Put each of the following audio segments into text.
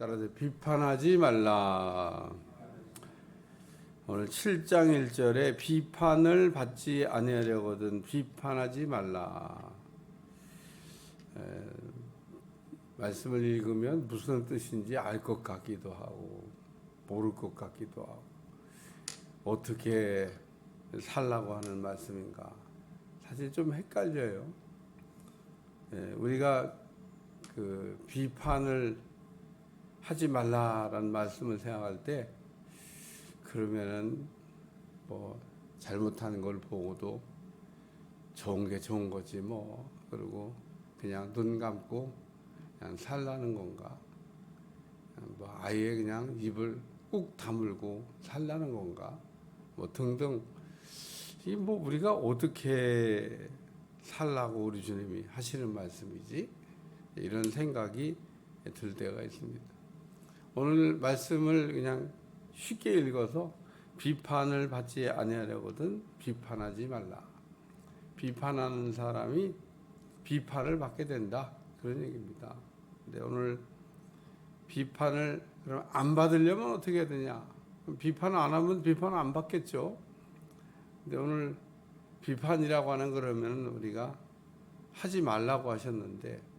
따라서 비판하지 말라. 오늘 7장 1절에 비판을 받지 아니하려거든 비판하지 말라. 말씀을 읽으면 무슨 뜻인지 알 것 같기도 하고 모를 것 같기도 하고 어떻게 살라고 하는 말씀인가 사실 좀 헷갈려요. 우리가 그 비판을 하지 말라라는 말씀을 생각할 때 그러면은 뭐 잘못하는 걸 보고도 좋은 게 좋은 거지 뭐 그리고 그냥 눈 감고 그냥 살라는 건가 뭐 아예 그냥 입을 꾹 다물고 살라는 건가 뭐 등등 이 뭐 우리가 어떻게 살라고 우리 주님이 하시는 말씀이지 이런 생각이 들 때가 있습니다. 오늘 말씀을 그냥 쉽게 읽어서 비판을 받지 아니하려거든 비판하지 말라. 비판하는 사람이 비판을 받게 된다 그런 얘기입니다. 근데 오늘 비판을 그럼 안 받으려면 어떻게 해야 되냐? 비판 안 하면 비판 안 받겠죠. 근데 오늘 비판이라고 하는 그러면 우리가 하지 말라고 하셨는데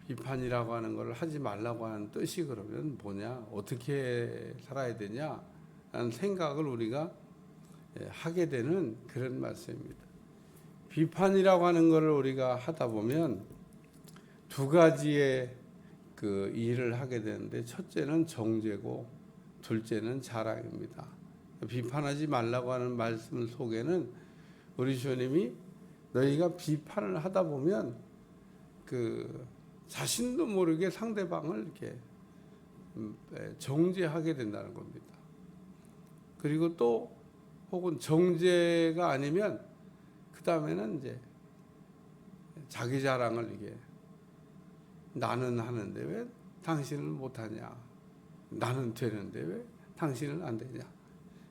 비판이라고 하는 걸 하지 말라고 하는 뜻이 그러면 뭐냐? 어떻게 살아야 되냐? 라는 생각을 우리가 하게 되는 그런 말씀입니다. 비판이라고 하는 것을 우리가 하다 보면 두 가지의 그 일을 하게 되는데 첫째는 정죄고 둘째는 자랑입니다. 비판하지 말라고 하는 말씀 속에는 우리 주님이 너희가 비판을 하다 보면 그 자신도 모르게 상대방을 이렇게 정죄하게 된다는 겁니다. 그리고 또 혹은 정죄가 아니면 그 다음에는 이제 자기 자랑을 이게 나는 하는데 왜 당신은 못하냐? 나는 되는데 왜 당신은 안 되냐?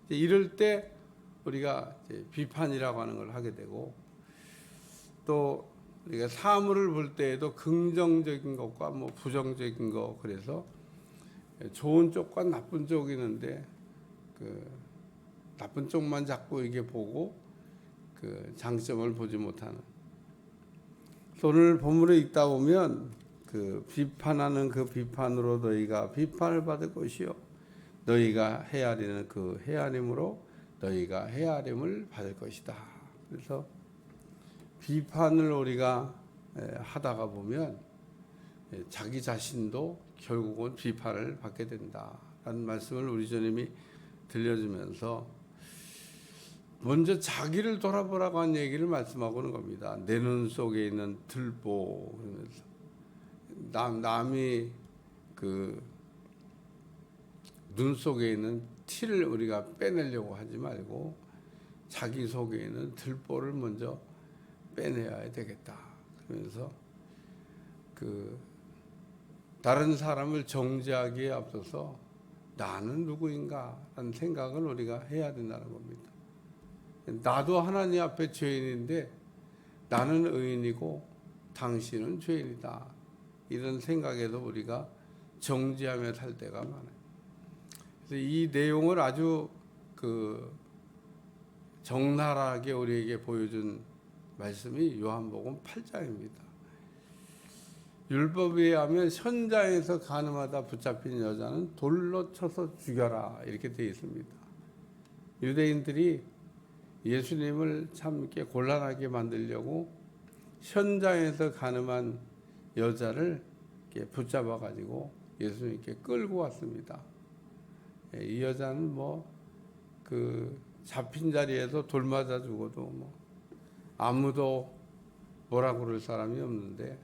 이럴 때 우리가 이제 비판이라고 하는 걸 하게 되고 또 우리가 사물을 볼 때에도 긍정적인 것과 뭐 부정적인 거 그래서 좋은 쪽과 나쁜 쪽이 있는데 그 나쁜 쪽만 자꾸 이게 보고 그 장점을 보지 못하는. 오늘 본문을 읽다 보면 그 비판하는 그 비판으로 너희가 비판을 받을 것이요 너희가 헤아리는 그 헤아림으로 너희가 헤아림을 받을 것이다. 그래서 비판을 우리가 하다가 보면 자기 자신도 결국은 비판을 받게 된다라는 말씀을 우리 주님이 들려주면서 먼저 자기를 돌아보라고 한 얘기를 말씀하고는 겁니다. 내 눈 속에 있는 들보 그러면서 남이 그 눈 속에 있는 티를 우리가 빼내려고 하지 말고 자기 속에 있는 들보를 먼저 빼내야 되겠다. 그러면서 그 다른 사람을 정죄하기에 앞서서 나는 누구인가라는 생각을 우리가 해야 된다는 겁니다. 나도 하나님 앞에 죄인인데 나는 의인이고 당신은 죄인이다. 이런 생각에도 우리가 정죄하며 살 때가 많아요. 그래서 이 내용을 아주 그 적나라하게 우리에게 보여준 말씀이 요한복음 8장입니다. 율법에 의하면 현장에서 간음하다 붙잡힌 여자는 돌로 쳐서 죽여라 이렇게 되어 있습니다. 유대인들이 예수님을 참 이렇게 곤란하게 만들려고 현장에서 간음한 여자를 이렇게 붙잡아 가지고 예수님께 끌고 왔습니다. 이 여자는 뭐 그 잡힌 자리에서 돌 맞아 죽어도 뭐 아무도 뭐라 그럴 사람이 없는데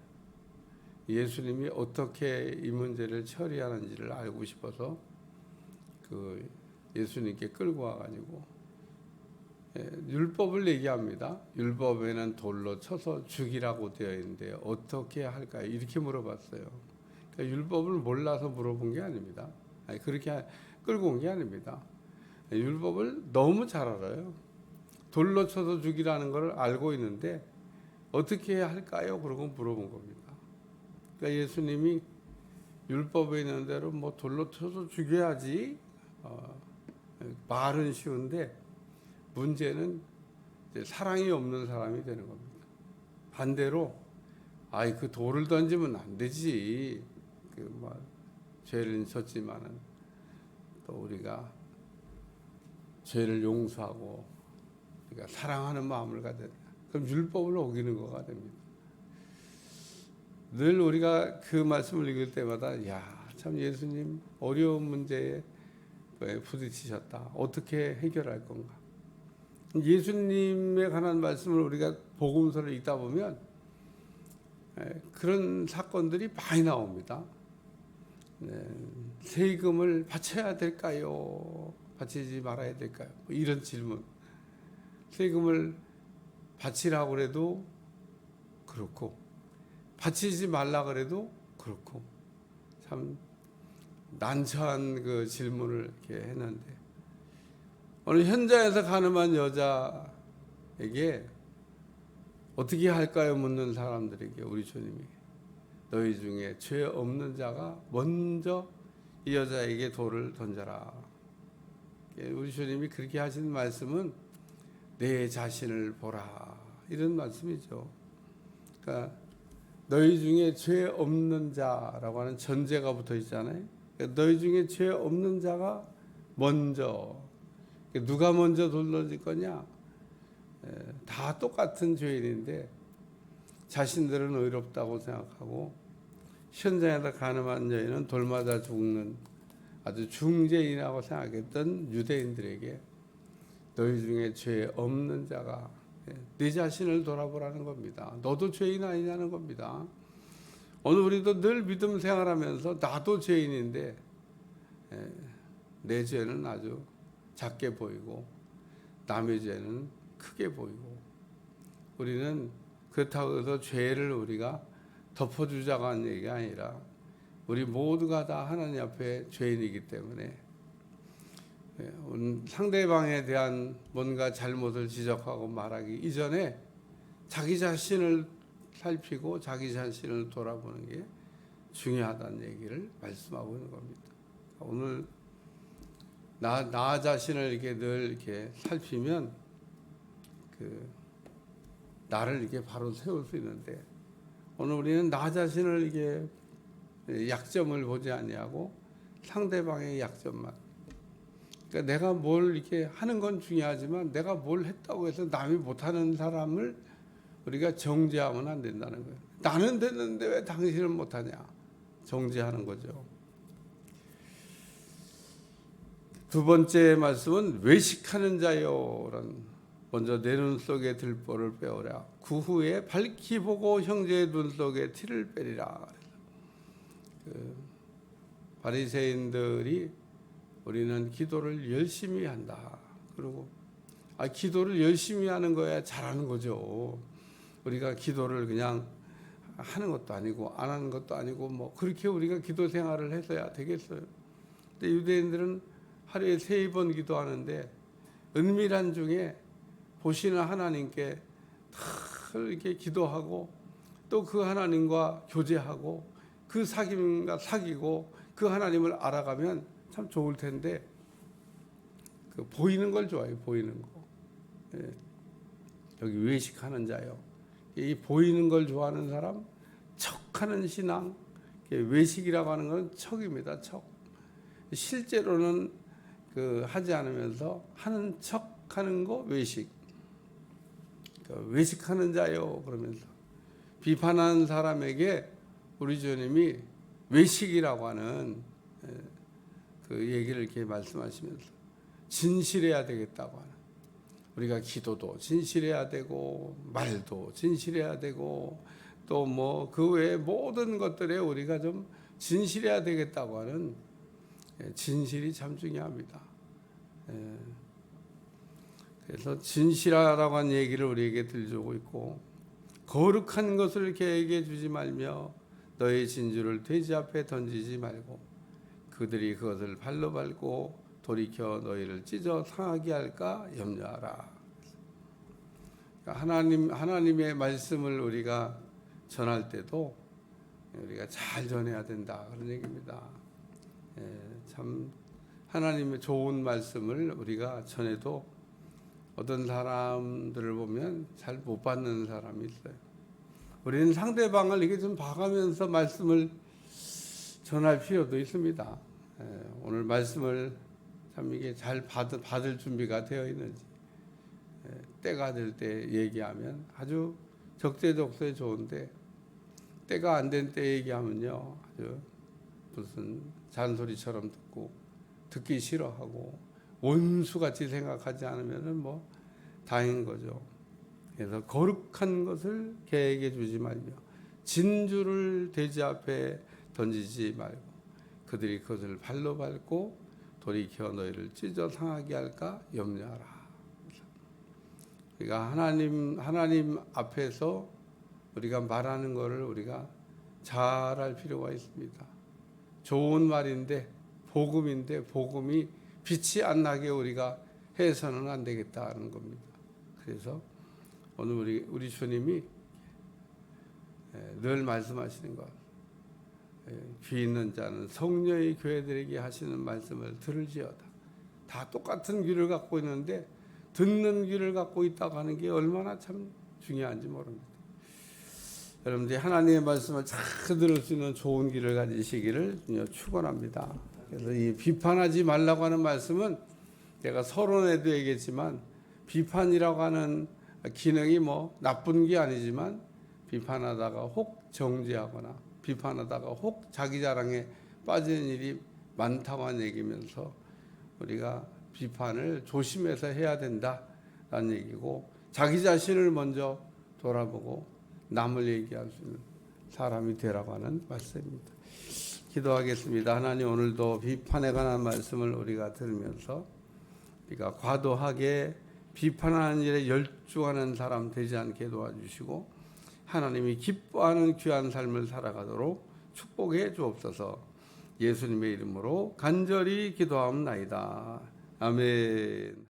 예수님이 어떻게 이 문제를 처리하는지를 알고 싶어서 그 예수님께 끌고 와가지고 율법을 얘기합니다. 율법에는 돌로 쳐서 죽이라고 되어 있는데 어떻게 할까요? 이렇게 물어봤어요. 그러니까 율법을 몰라서 물어본 게 아닙니다. 아니, 그렇게 끌고 온 게 아닙니다. 율법을 너무 잘 알아요. 돌로 쳐서 죽이라는 걸 알고 있는데 어떻게 할까요? 그러고 물어본 겁니다. 그러니까 예수님이 율법에 있는 대로 뭐 돌로 쳐서 죽여야지. 말은 쉬운데 문제는 이제 사랑이 없는 사람이 되는 겁니다. 반대로 그 돌을 던지면 안 되지. 죄를 졌지만은 또 우리가 죄를 용서하고 우리가 사랑하는 마음을 가져야 돼. 그럼 율법을 어기는 거가 됩니다. 늘 우리가 그 말씀을 읽을 때마다 참 예수님 어려운 문제에 부딪히셨다. 어떻게 해결할 건가? 예수님에 관한 말씀을 우리가 복음서를 읽다 보면 그런 사건들이 많이 나옵니다. 세금을 바쳐야 될까요? 바치지 말아야 될까요? 이런 질문. 세금을 바치라고 그래도 그렇고 바치지 말라 그래도 그렇고 참 난처한 그 질문을 이렇게 했는데 어느 현장에서 가늠한 여자에게 어떻게 할까요? 묻는 사람들에게 우리 주님이 너희 중에 죄 없는 자가 먼저 이 여자에게 돌을 던져라. 우리 주님이 그렇게 하신 말씀은 내 자신을 보라 이런 말씀이죠. 그러니까 너희 중에 죄 없는 자라고 하는 전제가 붙어 있잖아요. 그러니까 너희 중에 죄 없는 자가 먼저. 누가 먼저 돌 던질 거냐? 다 똑같은 죄인인데 자신들은 의롭다고 생각하고 현장에다 가늠한 여인은 돌 맞아 죽는 아주 중죄인이라고 생각했던 유대인들에게 너희 중에 죄 없는 자가 네 자신을 돌아보라는 겁니다. 너도 죄인 아니냐는 겁니다. 오늘 우리도 늘 믿음 생활하면서 나도 죄인인데 내 죄는 아주 작게 보이고 남의 죄는 크게 보이고 우리는 그렇다고 해서 죄를 우리가 덮어주자고 하는 얘기가 아니라 우리 모두가 다 하나님 앞에 죄인이기 때문에 상대방에 대한 뭔가 잘못을 지적하고 말하기 이전에 자기 자신을 살피고 자기 자신을 돌아보는 게 중요하다는 얘기를 말씀하고 있는 겁니다. 오늘 나 자신을 이렇게 늘 이렇게 살피면 나를 이렇게 바로 세울 수 있는데 오늘 우리는 나 자신을 이게 약점을 보지 아니하고 상대방의 약점만. 그러니까 내가 뭘 이렇게 하는 건 중요하지만 내가 뭘 했다고 해서 남이 못하는 사람을 우리가 정죄하면 안 된다는 거예요. 나는 됐는데 왜 당신은 못하냐? 정죄하는 거죠. 두 번째 말씀은 외식하는 자요라는. 먼저 내 눈 속에 들보를 빼오라. 그 후에 밝히 보고 형제의 눈 속에 티를 빼리라. 바리새인들이 우리는 기도를 열심히 한다. 그리고 기도를 열심히 하는 거야 잘하는 거죠. 우리가 기도를 그냥 하는 것도 아니고 안 하는 것도 아니고 뭐 그렇게 우리가 기도 생활을 해서야 되겠어요. 근데 유대인들은 하루에 3번 기도하는데 은밀한 중에 보시는 하나님께 다 이렇게 기도하고 또 그 하나님과 교제하고 그 사귐과 사귀고 그 하나님을 알아가면 참 좋을 텐데 보이는 걸 좋아해요. 보이는 거. 여기 외식하는 자요. 이 보이는 걸 좋아하는 사람, 척하는 신앙, 외식이라고 하는 건 척입니다. 척. 실제로는 하지 않으면서 하는 척하는 거 외식. 외식하는 자요 그러면서 비판하는 사람에게 우리 주님이 외식이라고 하는 그 얘기를 이렇게 말씀하시면서 진실해야 되겠다고 하는. 우리가 기도도 진실해야 되고 말도 진실해야 되고 또 뭐 그 외에 모든 것들에 우리가 좀 진실해야 되겠다고 하는 진실이 참 중요합니다. 그래서 진실하라고 하는 얘기를 우리에게 들려주고 있고 거룩한 것을 이렇게 얘기해 주지 말며 너의 진주를 돼지 앞에 던지지 말고 그들이 그것을 발로 밟고 돌이켜 너희를 찢어 상하게 할까 염려하라. 그러니까 하나님의 말씀을 우리가 전할 때도 우리가 잘 전해야 된다 그런 얘기입니다. 참 하나님의 좋은 말씀을 우리가 전해도 어떤 사람들을 보면 잘 못 받는 사람이 있어요. 우리는 상대방을 이게 좀 봐가면서 말씀을 전할 필요도 있습니다. 오늘 말씀을 참 이게 잘 받을 준비가 되어 있는지, 때가 될 때 얘기하면 아주 적재적소에 좋은데, 때가 안 된 때 얘기하면요 아주 무슨 잔소리처럼 듣기 싫어하고 원수같이 생각하지 않으면은 뭐 다행인 거죠. 그래서 거룩한 것을 개에게 주지 말며 진주를 돼지 앞에 던지지 말고 그들이 그것을 발로 밟고 돌이켜 너희를 찢어 상하게 할까 염려하라. 우리가 하나님 앞에서 우리가 말하는 것을 우리가 잘할 필요가 있습니다. 좋은 말인데 복음인데 복음이 빛이 안 나게 우리가 해서는 안 되겠다는 겁니다. 그래서 오늘 우리 주님이 늘 말씀하시는 것, 귀 있는 자는 성령의 교회들에게 하시는 말씀을 들을지어다. 다 똑같은 귀를 갖고 있는데 듣는 귀를 갖고 있다고 하는 게 얼마나 참 중요한지 모릅니다. 여러분들이 하나님의 말씀을 잘 들을 수 있는 좋은 귀를 가지시기를 축원합니다. 그래서 이 비판하지 말라고 하는 말씀은 제가 서론에도 얘기했지만 비판이라고 하는 기능이 뭐 나쁜 게 아니지만 비판하다가 혹 정죄하거나 비판하다가 혹 자기 자랑에 빠지는 일이 많다고 하는 얘기면서 우리가 비판을 조심해서 해야 된다라는 얘기고, 자기 자신을 먼저 돌아보고 남을 얘기할 수 있는 사람이 되라고 하는 말씀입니다. 기도하겠습니다. 하나님, 오늘도 비판에 관한 말씀을 우리가 들으면서 우리가 과도하게 비판하는 일에 열중하는 사람 되지 않게 도와주시고 하나님이 기뻐하는 귀한 삶을 살아가도록 축복해 주옵소서. 예수님의 이름으로 간절히 기도하옵나이다. 아멘.